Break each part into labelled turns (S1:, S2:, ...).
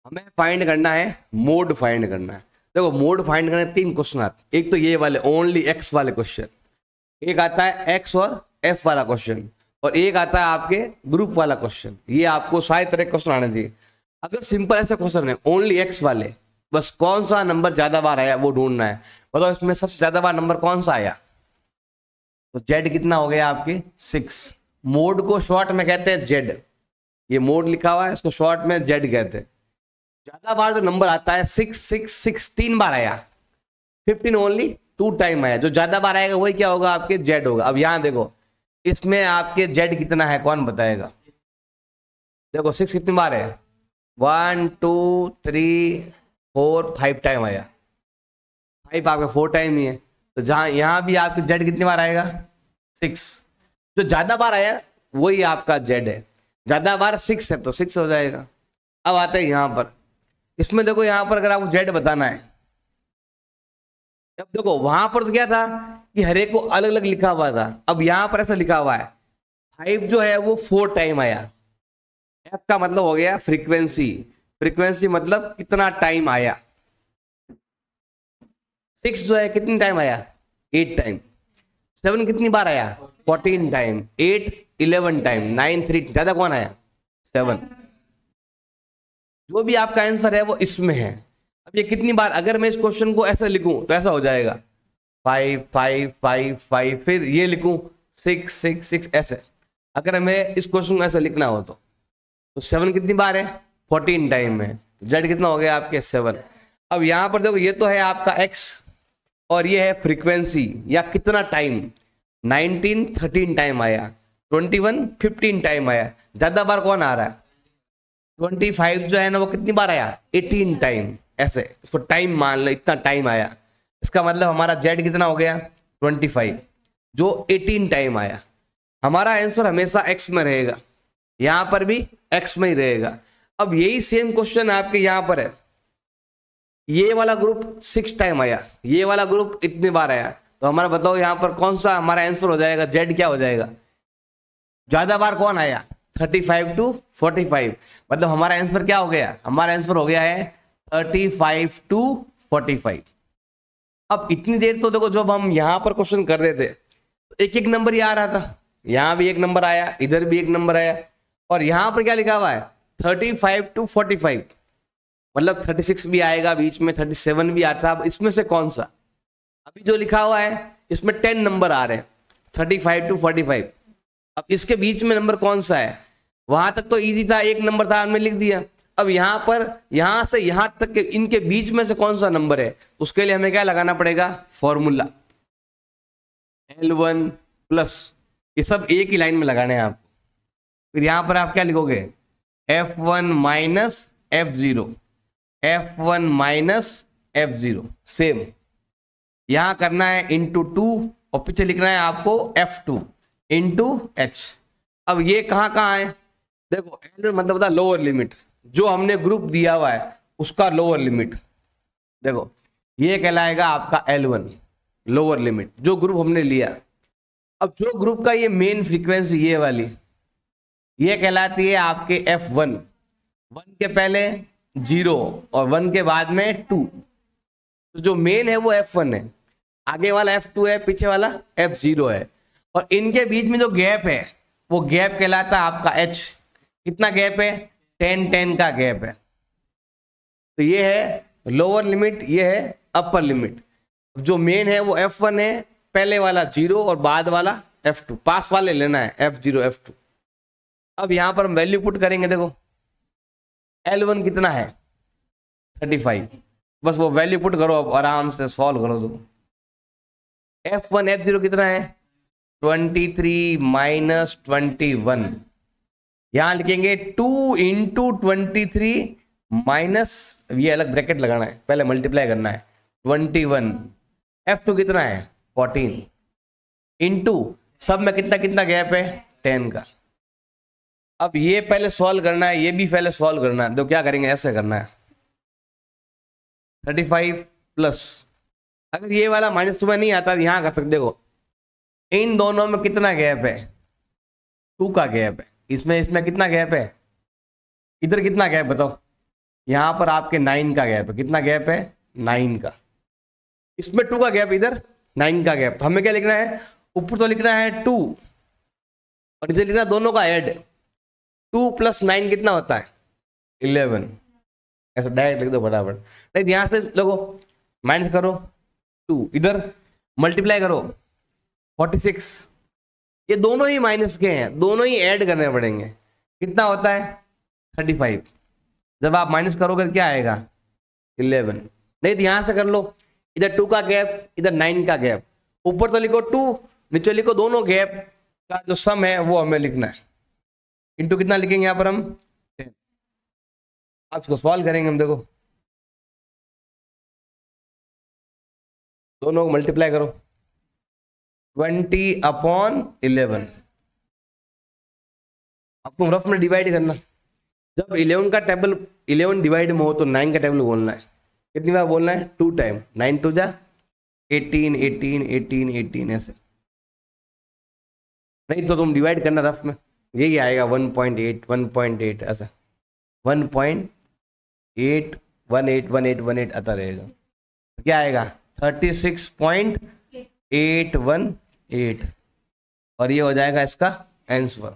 S1: हमें फाइंड करना है, मोड फाइंड करना है। देखो मोड फाइंड करने 3 क्वेश्चन आते, एक तो ये वाले ओनली एक्स वाले क्वेश्चन, एक आता है एक्स और एफ वाला क्वेश्चन, और एक आता है आपके ग्रुप वाला क्वेश्चन। ये आपको सारे तरह क्वेश्चन आने चाहिए। अगर सिंपल ऐसा क्वेश्चन है ओनली एक्स वाले, बस कौन सा नंबर ज्यादा बार आया वो ढूंढना है। बताओ इसमें सबसे ज्यादा बार नंबर कौन सा आया, तो जेड कितना हो गया आपके 6। मोड को शॉर्ट में कहते हैं जेड, ये मोड लिखा हुआ है, इसको शॉर्ट में जेड कहते हैं। ज्यादा बार जो नंबर आता है 6 6 6 3 बार आया, 15 ओनली 2 टाइम आया, जो ज्यादा बार आएगा वही क्या होगा आपके जेड होगा। अब यहां देखो इसमें आपके जेड कितना है कौन बताएगा। देखो 6 कितनी बार है, 1 2 3 4 5 टाइम आया, 5 आपका 4 टाइम ही है। तो जहां यहां भी आपके जेड कितनी बार आएगा 6, जो ज्यादा बार आया वही आपका जेड है। ज्यादा बार 6 है तो 6 हो जाएगा। अब आते हैं यहां पर, इसमें देखो यहां पर अगर आपको जेड बताना है, अब देखो वहां पर तो क्या था कि हर एक को अलग अलग लिखा हुआ था, अब यहां पर ऐसा लिखा हुआ है 5 जो है वो 4 टाइम आया। एफ का मतलब हो गया फ्रीक्वेंसी, फ्रीक्वेंसी मतलब कितना टाइम आया। 6 जो है कितनी टाइम आया 8 टाइम। 7 कितनी बार आया 14 टाइम। 8 11 टाइम। 9 3 ज्यादा कौन आया 7। जो भी आपका आंसर है वो इसमें है। अब ये कितनी बार, अगर मैं इस क्वेश्चन को ऐसा लिखूं तो ऐसा हो जाएगा 5 5 5 5, फिर ये लिखूं 6 6 6 ऐसे। अगर हमें इस क्वेश्चन को ऐसा लिखना हो तो 7 कितनी बार है 14 टाइम है, तो जेड कितना हो गया आपके 7। अब यहां पर देखो ये तो है आपका एक्स और ये है फ्रीक्वेंसी या कितना टाइम। 19 13 टाइम आया, 21 15 टाइम आया। ज्यादा बार कौन आ रहा है 25 जो है ना वो कितनी बार आया 18 टाइम। ऐसे इसको टाइम मान लो, इतना टाइम आया, इसका मतलब हमारा जेड कितना हो गया 25 जो 18 टाइम आया। हमारा आंसर हमेशा एक्स में रहेगा, यहां पर भी एक्स में ही रहेगा। अब यही सेम क्वेश्चन आपके यहां पर है, ये वाला ग्रुप 6 टाइम आया, ये वाला ग्रुप इतनी बार आया, तो हमारा बताओ यहां पर कौन सा हमारा आंसर हो जाएगा, जेड क्या हो जाएगा। ज्यादा बार कौन आया 35 to 45, मतलब हमारा आंसर क्या हो गया, हमारा आंसर हो गया है 35 to 45। अब इतनी देर तो देखो जब हम यहां पर क्वेश्चन कर रहे थे तो एक एक नंबर ही आ रहा था, यहां भी एक नंबर आया, इधर भी एक नंबर आया, और यहां पर क्या लिखा हुआ है 35 to 45, मतलब 36 भी आएगा बीच में, 37 भी आता है। अब इसमें से कौन सा, अभी जो लिखा हुआ है इसमें 10 नंबर आ रहे हैं 35 to 45। अब इसके बीच में नंबर कौन सा है, वहां तक तो इजी था, एक नंबर था हमने लिख दिया। अब यहां पर यहां से यहां तक के इनके बीच में से कौन सा नंबर है, उसके लिए हमें क्या लगाना पड़ेगा फॉर्मूला L1 प्लस, ये सब एक ही लाइन में लगाने हैं आप। फिर यहां पर आप क्या लिखोगे F1 minus F0, F1 minus F0, same यहां करना है इंटू 2 और पीछे लिखना है आपको F2 इंटू H। अब ये कहां है देखो, L1 मतलब होता है लोअर लिमिट, जो हमने ग्रुप दिया हुआ है उसका लोअर लिमिट। देखो ये कहलाएगा आपका L1 लोअर लिमिट, जो ग्रुप हमने लिया। अब जो ग्रुप का ये मेन फ्रीक्वेंसी ये वाली, ये कहलाती है आपके F1, 1 के पहले 0 और 1 के बाद में 2, तो जो मेन है वो F1 है, आगे वाला F2 है, पीछे वाला F0 है, और इनके बीच में जो गैप है वो गैप कहलाता है आपका H। कितना गैप है 10 10 का गैप है। तो ये है लोअर लिमिट, ये है अपर लिमिट। जो मेन है वो F1 है, पहले वाला 0 और बाद वाला F2, पास वाले लेना है F0 F2। अब यहां पर हम वैल्यू पुट करेंगे, देखो L1 कितना है 35, बस वो वैल्यू पुट करो, अब आराम से सॉल्व करो। तो F1 F0 कितना है 23 माइनस 21, यहां लिखेंगे 2 इंटू 23 माइनस, ये अलग ब्रैकेट लगाना है, पहले मल्टीप्लाई करना है 21। F2 कितना है 14 इंटू सब में कितना कितना गैप है 10 का। अब ये पहले सॉल्व करना है, ये भी पहले सॉल्व करना है, तो क्या करेंगे ऐसे करना है 35 प्लस, अगर ये वाला माइनस तुम्हें नहीं आता यहां कर सकते। देखो इन दोनों में कितना गैप है 2 का गैप है, इसमें कितना गैप है, इधर कितना गैप बताओ यहाँ पर आपके 9 का गैप है। कितना गैप है? 9 का। इसमें 2 का गैप, इधर 9 का गैप। तो हमें क्या लिखना है? ऊपर तो लिखना है 2 और नीचे लिखना दोनों का ऐड। 2 + 9 कितना होता है? 11। ऐसा डायरेक्ट लिख दो फटाफट। नहीं यहां से लोगो माइनस करो 2, इधर मल्टीप्लाई करो 46। ये दोनों ही माइनस के हैं, दोनों ही ऐड करने पड़ेंगे। कितना होता है? 35। जब आप माइनस करोगे क्या आएगा? 11। नहीं तो यहां से कर लो, इधर 2 का गैप, इधर 9 का गैप। ऊपर तो लिखो 2, नीचे लिखो दोनों गैप का जो सम है वो हमें लिखना है। इंटू कितना लिखेंगे यहाँ पर हम? 10। अब इसको सॉल्व करेंगे हम। देखो दोनों को मल्टीप्लाई करो, 20/11। आपको रफ में डिवाइड करना। जब 11 का टेबल 11 डिवाइड में हो तो 9 का टेबल बोलना है। कितनी बार बोलना है? 2 टाइम। 9 2 जा 18 18 18 18 ऐसे। नहीं तो तुम डिवाइड करना रफ में, यही आएगा 1.8 1.8 ऐसा। 1.8 18 18 18 आता रहेगा। क्या आएगा? 36.818 और ये हो जाएगा इसका आंसर।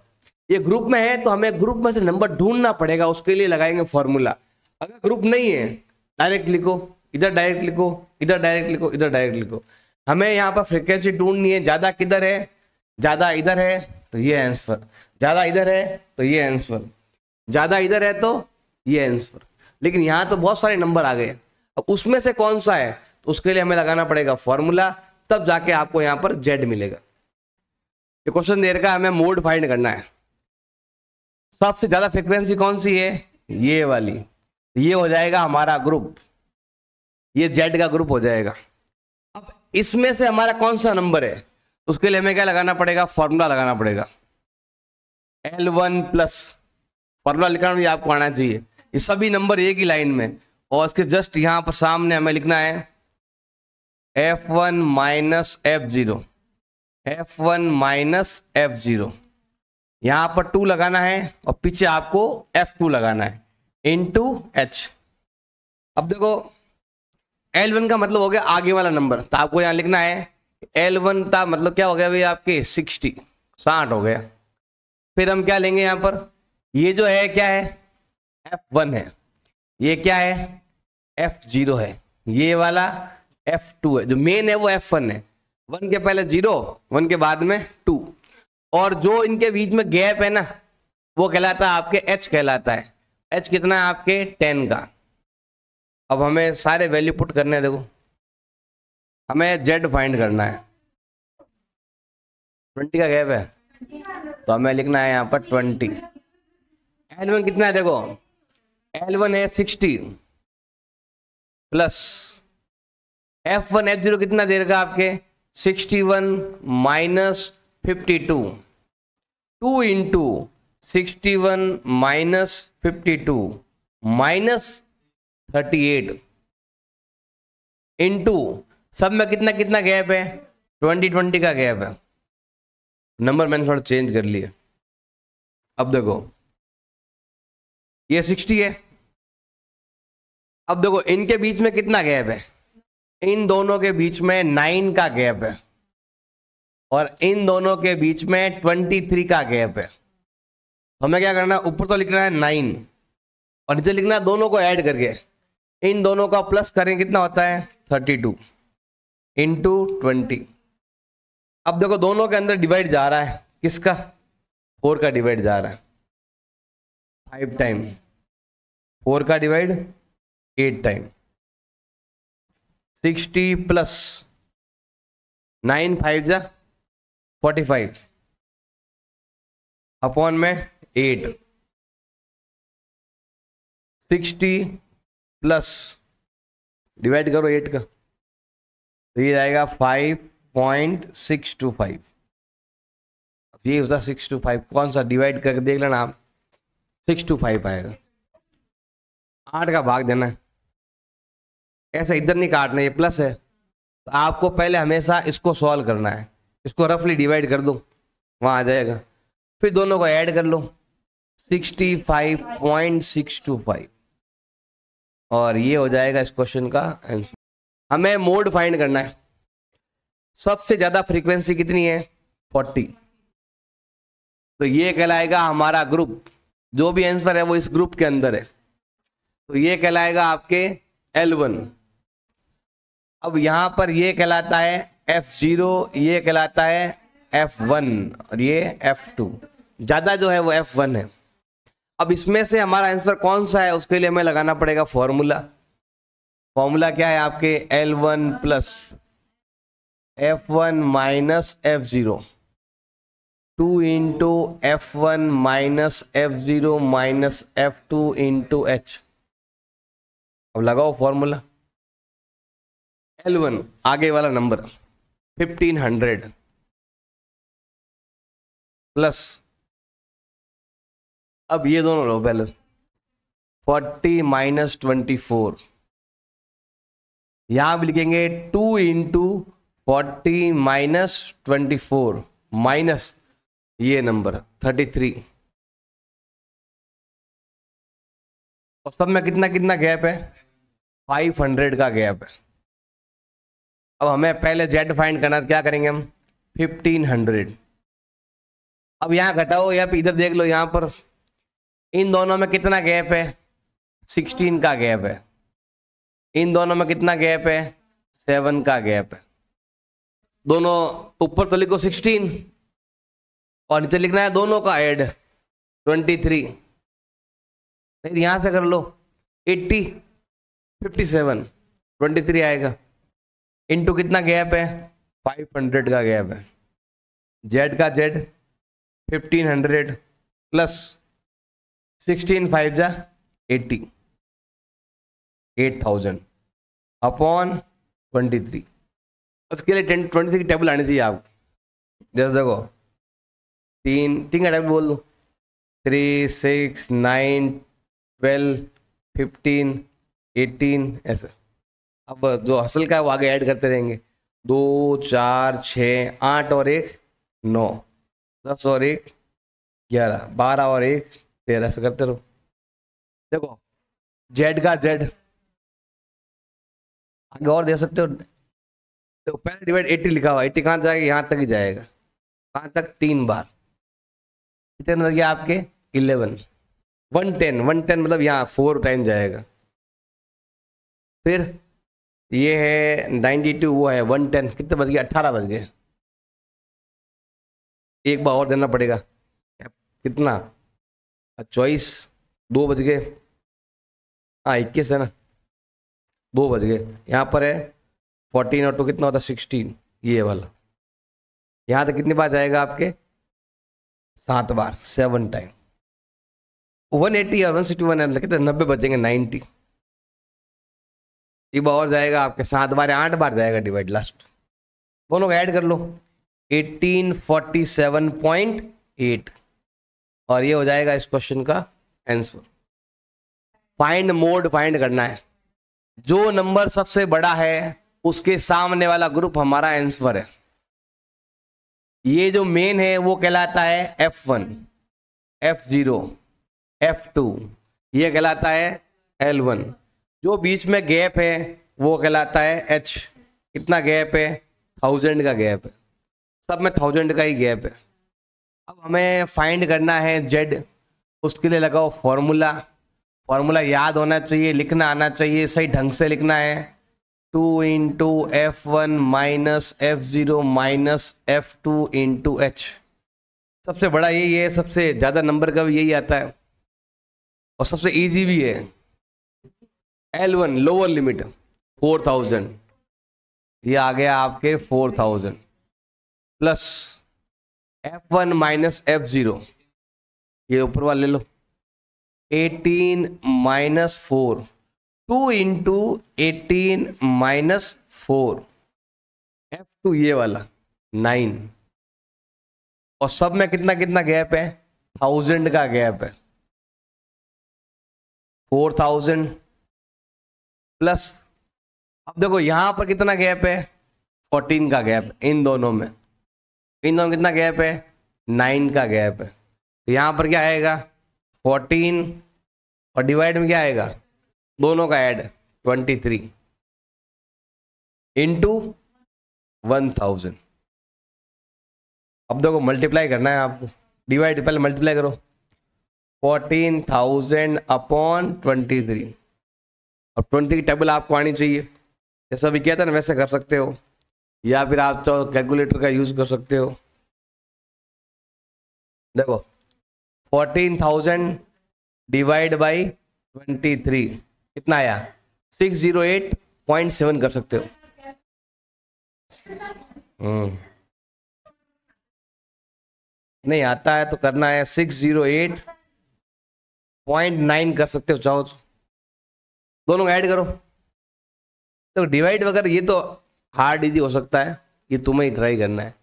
S1: ये ग्रुप में है तो हमें ग्रुप में से नंबर ढूंढना पड़ेगा, उसके लिए लगाएंगे फॉर्मूला। अगर ग्रुप नहीं है डायरेक्ट लिखो, इधर डायरेक्ट लिखो, इधर डायरेक्ट लिखो, इधर डायरेक्ट लिखो। हमें यहाँ पर फ्रीक्वेंसी ढूंढनी है। ज्यादा किधर है? ज्यादा इधर है तो ये आंसर, ज्यादा इधर है तो ये आंसर, ज्यादा इधर है तो ये आंसर। लेकिन यहाँ तो बहुत सारे नंबर आ गए, अब उसमें से कौन सा है तो उसके लिए हमें लगाना पड़ेगा फॉर्मूला, तब जाके आपको यहाँ पर जेड मिलेगा। ये क्वेश्चन दे रखा है हमें मोड फाइंड करना है। सबसे ज्यादा फ्रीक्वेंसी कौन सी है? ये वाली। ये हो जाएगा हमारा ग्रुप, ये जेड का ग्रुप हो जाएगा। अब इसमें से हमारा कौन सा नंबर है उसके लिए हमें क्या लगाना पड़ेगा? फॉर्मूला लगाना पड़ेगा। L1 प्लस फॉर्मूला लिखना भी आपको आना चाहिए। ये सभी नंबर एक ही लाइन में, और इसके जस्ट यहां पर सामने हमें लिखना है F1 minus F0, F1 minus F0। यहां पर 2 लगाना है और पीछे आपको F2 लगाना है इंटू H। अब देखो L1 का मतलब हो गया आगे वाला नंबर, तो आपको यहां लिखना है L1 का मतलब क्या हो गया भाई? आपके 60 हो गया। फिर हम क्या लेंगे यहां पर? ये जो है क्या है? F1 है। ये क्या है? F0 है। ये वाला F2 है। जो मेन है वो F1 है। 1 के पहले 0, 1 के बाद में 2, और जो इनके बीच में गैप है ना वो कहलाता है आपके H कहलाता है। H कितना है आपके? 10 का। अब हमें सारे वैल्यू पुट करने हैं। देखो हमें Z फाइंड करना है। 20 का गैप है तो हमें लिखना है यहाँ पर 20। L1 कितना है? देखो L1 है 60 प्लस F1 F0 कितना दे रखा आपके? 61 minus 52, 2 into 61 minus 52 minus 38 into सब में कितना कितना गैप है? 20 का गैप है। नंबर मैंने थोड़ा चेंज कर लिया। अब देखो ये 60 है। अब देखो इनके बीच में कितना गैप है? इन दोनों के बीच में 9 का गैप है और इन दोनों के बीच में 23 का गैप है। तो हमें क्या करना है? ऊपर तो लिखना है 9 और नीचे लिखना है दोनों को ऐड करके। इन दोनों का प्लस करें कितना होता है? 32 इंटू 20। अब देखो दोनों के अंदर डिवाइड जा रहा है, किसका? 4 का डिवाइड जा रहा है 5 टाइम, 4 का डिवाइड 8 टाइम। 60 प्लस 9 5 जा 45 अपॉन में 8। 60 प्लस डिवाइड करो 8 का तो ये आएगा 5.625। ये होता 625, कौन सा डिवाइड करके देख लेना आप, 625 आएगा। 8 का भाग देना है, ऐसा इधर नहीं काटना, ये प्लस है तो आपको पहले हमेशा इसको सॉल्व करना है। इसको रफली डिवाइड कर दो, वहां आ जाएगा। फिर दोनों को ऐड कर लो 65.625। और ये हो जाएगा इस क्वेश्चन का आंसर। हमें मोड फाइंड करना है। सबसे ज्यादा फ्रीक्वेंसी कितनी है? 40। तो ये कहलाएगा हमारा ग्रुप, जो भी आंसर है वो इस ग्रुप के अंदर है, तो ये कहलाएगा आपके L1। अब यहां पर ये कहलाता है F0, ये कहलाता है F1 और ये F2। ज्यादा जो है वो F1 है। अब इसमें से हमारा आंसर कौन सा है उसके लिए हमें लगाना पड़ेगा फॉर्मूला। फॉर्मूला क्या है आपके? L1 plus F1 minus F0, 2 into F1 minus F0 minus F2 into H। अब लगाओ फॉर्मूला। L1 आगे वाला नंबर 1500 प्लस, अब ये दोनों लो पहले, 40 माइनस 24। यहां भी लिखेंगे 2 इंटू 40 माइनस 24 माइनस ये नंबर 33। और सब में कितना कितना गैप है? 500 का गैप है। अब हमें पहले Z फाइंड करना, क्या करेंगे हम? 1500। अब यहां घटाओ या इधर देख लो, यहां पर इन दोनों में कितना गैप है? 16 का गैप है। इन दोनों में कितना गैप है? 7 का गैप है। दोनों ऊपर तो लिखो 16 और नीचे लिखना है दोनों का ऐड 23। फिर यहां से कर लो 80, 57, 23 आएगा। इनटू कितना गैप है? 500 का गैप है। Z का Z 1500 प्लस 16 5 जा 80, 8000 अपॉन 23। उसके लिए 23 की टेबल आनी चाहिए आपको। जैसे देखो 3 का टेबल बोल दो, 3 6 9 12 15 18 ऐसे। अब जो असल का है वो आगे ऐड करते रहेंगे। 2 4 6 8 और 1 9, 10 और 1 11, 12 और 1 13, ऐसे करते रहो। देखो Z का Z आगे और दे सकते हो। तो पहले डिवाइड 80 लिखा हुआ, 80 कहाँ जाएगा? यहाँ तक ही जाएगा। कहाँ तक? 3 बार। कितने लग गया आपके? 11। 110 मतलब यहाँ 4 टाइम जाएगा। फिर ये है 92, वो है 110, कितने बज गए? 18 बज गए। एक बार और देना पड़ेगा। कितना? 24, 2 बज गए। हाँ 21 है ना, 2 बज गए। यहाँ पर है 14 और 2 कितना होता है? 16, ये वाला। यहाँ तक कितनी बार जाएगा आपके? 7 बार, 7 टाइम। 180 और 161 है, कितने? 90 बचेंगे, 90। एक बार और जाएगा आपके 7 बार, 8 बार जाएगा डिवाइड लास्ट। दोनों को ऐड कर लो 1847.8 और ये हो जाएगा इस क्वेश्चन का आंसर। फाइंड मोड फाइंड करना है। जो नंबर सबसे बड़ा है उसके सामने वाला ग्रुप हमारा आंसर है। ये जो मेन है वो कहलाता है F1, F0, F2, ये कहलाता है L1। जो बीच में गैप है वो कहलाता है H। कितना गैप है? 1000 का गैप है। सब में 1000 का ही गैप है। अब हमें फाइंड करना है Z। उसके लिए लगाओ फॉर्मूला। फॉर्मूला याद होना चाहिए, लिखना आना चाहिए, सही ढंग से लिखना है। 2 into F1 minus F0 minus F2 into H। सबसे बड़ा यही है, सबसे ज़्यादा नंबर का भी यही आता है और सबसे इजी भी है। L1 लोअर लिमिट 4000, ये आ गया आपके 4000 प्लस F1 माइनस F0, ये ऊपर वाला ले लो 18 माइनस 4, 2 इंटू 18 माइनस 4, F2 ये वाला 9। और सब में कितना कितना गैप है? 1000 का गैप है। 4000 प्लस, अब देखो यहां पर कितना गैप है? 14 का गैप इन दोनों में। इन दोनों में कितना गैप है? 9 का गैप है। तो यहां पर क्या आएगा? 14 और डिवाइड में क्या आएगा? दोनों का ऐड 23 इंटू 1000। अब देखो मल्टीप्लाई करना है आपको, डिवाइड पहले मल्टीप्लाई करो, 14,000 अपॉन 23 और 20 की टेबल आपको आनी चाहिए, जैसा भी किया था ना वैसे कर सकते हो, या फिर आप तो कैलकुलेटर का यूज कर सकते हो। देखो 14,000 डिवाइड बाई 23 कितना आया, 608.7 कर सकते हो। नहीं आता है तो करना है 608.9 कर सकते हो चाहो तो, दोनों ऐड करो। तो डिवाइड वगैरह ये तो हार्ड इजी हो सकता है, ये तुम्हें ही ट्राई करना है।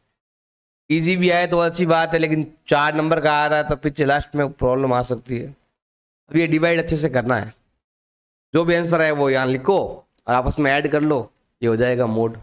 S1: इजी भी आए तो अच्छी बात है, लेकिन 4 नंबर का आ रहा है तो पीछे लास्ट में प्रॉब्लम आ सकती है। अब ये डिवाइड अच्छे से करना है, जो भी आंसर है वो यहाँ लिखो और आपस में ऐड कर लो, ये हो जाएगा मोड।